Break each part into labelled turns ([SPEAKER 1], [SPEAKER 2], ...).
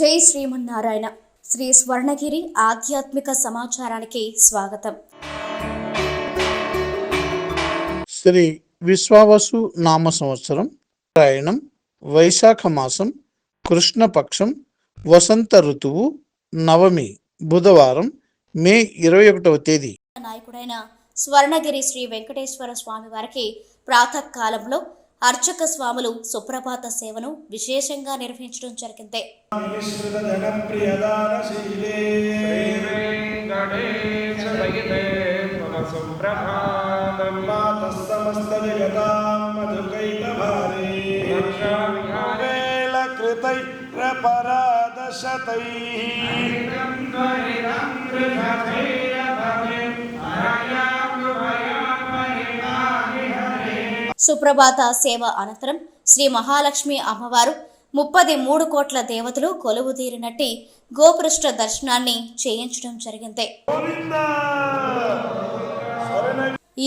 [SPEAKER 1] జై శ్రీమన్నారాయణ. శ్రీ స్వర్ణగిరి ఆధ్యాత్మిక సమాచారానికి స్వాగతం.
[SPEAKER 2] శ్రీ విశ్వావసు నామ సంవత్సరం ఉత్తరాయణం, వైశాఖ మాసం, కృష్ణపక్షం, వసంత ఋతువు, నవమి, బుధవారం, మే 21వ తేదీ.
[SPEAKER 1] నాయకుడైన స్వర్ణగిరి శ్రీ వెంకటేశ్వర స్వామి వారికి ప్రాతకాలంలో అర్చక స్వాములు సుప్రభాత సేవను విశేషంగా నిర్వహించడం జరిగింది. సుప్రభాత సేవ అనంతరం శ్రీ మహాలక్ష్మి అమ్మవారు 33 కోట్ల దేవతలు కొలువుదీరినట్టి గోపృష్ఠ దర్శనాన్ని చేయించడం జరిగింది.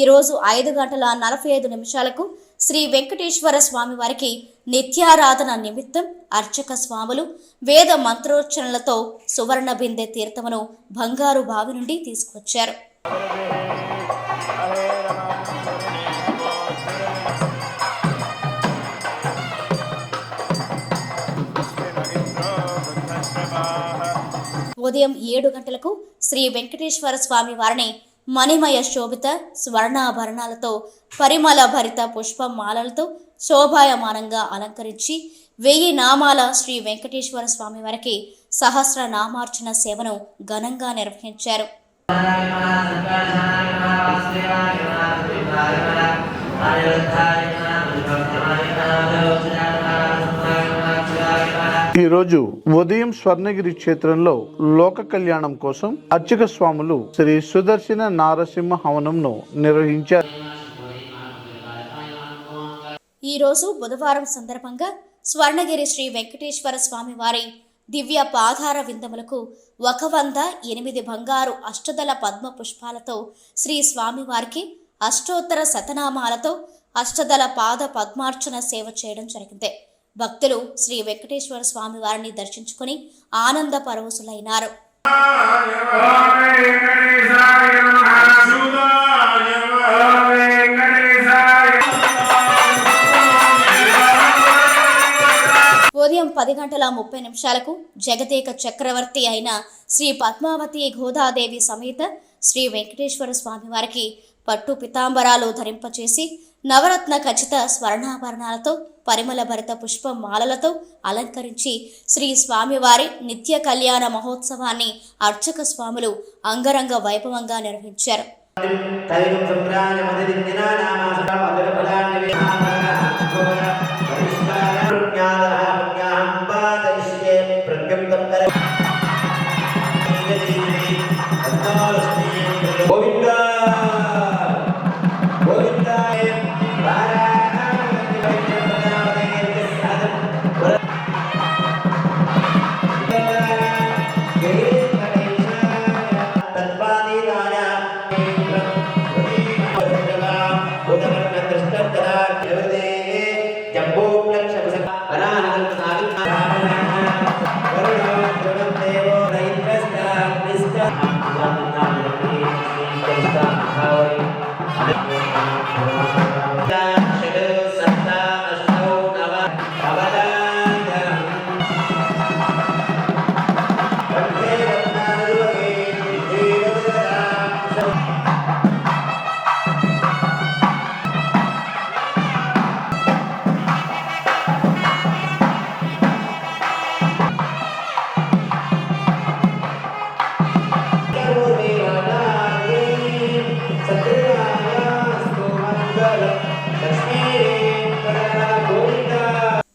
[SPEAKER 1] ఈరోజు 5:45 శ్రీ వెంకటేశ్వర స్వామి వారికి నిత్యారాధన నిమిత్తం అర్చక స్వాములు వేద మంత్రోచ్చరణలతో సువర్ణ బిందె తీర్థమును బంగారు బావి నుండి తీసుకొచ్చారు. ఉదయం 7 గంటలకు శ్రీ వెంకటేశ్వర స్వామి వారిని మణిమయ శోభిత స్వర్ణాభరణాలతో పరిమళ భరిత పుష్పమాలలతో శోభాయమానంగా అలంకరించి 1000 నామాల శ్రీ వెంకటేశ్వర స్వామి వారికి సహస్ర నామార్చన సేవను ఘనంగా నిర్వహించారు.
[SPEAKER 2] ఈరోజు ఉదయం స్వర్ణగిరి క్షేత్రంలో లోక కళ్యాణం కోసం అర్చక స్వాములు శ్రీ సుదర్శన నారసింహ హవనంను నిర్వహించారు.
[SPEAKER 1] ఈరోజు బుధవారం సందర్భంగా స్వర్ణగిరి శ్రీ వెంకటేశ్వర స్వామి వారి దివ్య పాదార విందములకు 108 బంగారు అష్టదళ పద్మ పుష్పాలతో శ్రీ స్వామివారికి అష్టోత్తర శతనామాలతో అష్టదళ పాద పద్మార్చన సేవ చేయడం జరిగింది. భక్తులు శ్రీ వెంకటేశ్వర స్వామి వారిని దర్శించుకుని ఆనంద పరవశులైనారు. ఉదయం 10:30 జగదేక చక్రవర్తి అయిన శ్రీ పద్మావతి గోదాదేవి సమేత శ్రీ వెంకటేశ్వర స్వామి వారికి పట్టు పితాంబరాలు ధరింపచేసి నవరత్న ఖచ్చిత స్వర్ణాభరణాలతో పరిమళ భరిత పుష్పమాలలతో అలంకరించి శ్రీ స్వామివారి నిత్య కళ్యాణ మహోత్సవాన్ని అర్చక స్వాములు అంగరంగ వైభవంగా నిర్వహించారు.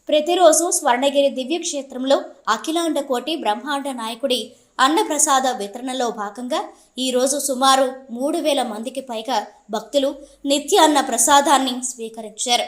[SPEAKER 1] ప్రతిరోజు స్వర్ణగిరి దివ్యక్షేత్రంలో అఖిలాండ కోటి బ్రహ్మాండ నాయకుడి అన్నప్రసాద వితరణలో భాగంగా ఈరోజు సుమారు 3000 మందికి పైగా భక్తులు నిత్య అన్న ప్రసాదాన్ని స్వీకరించారు.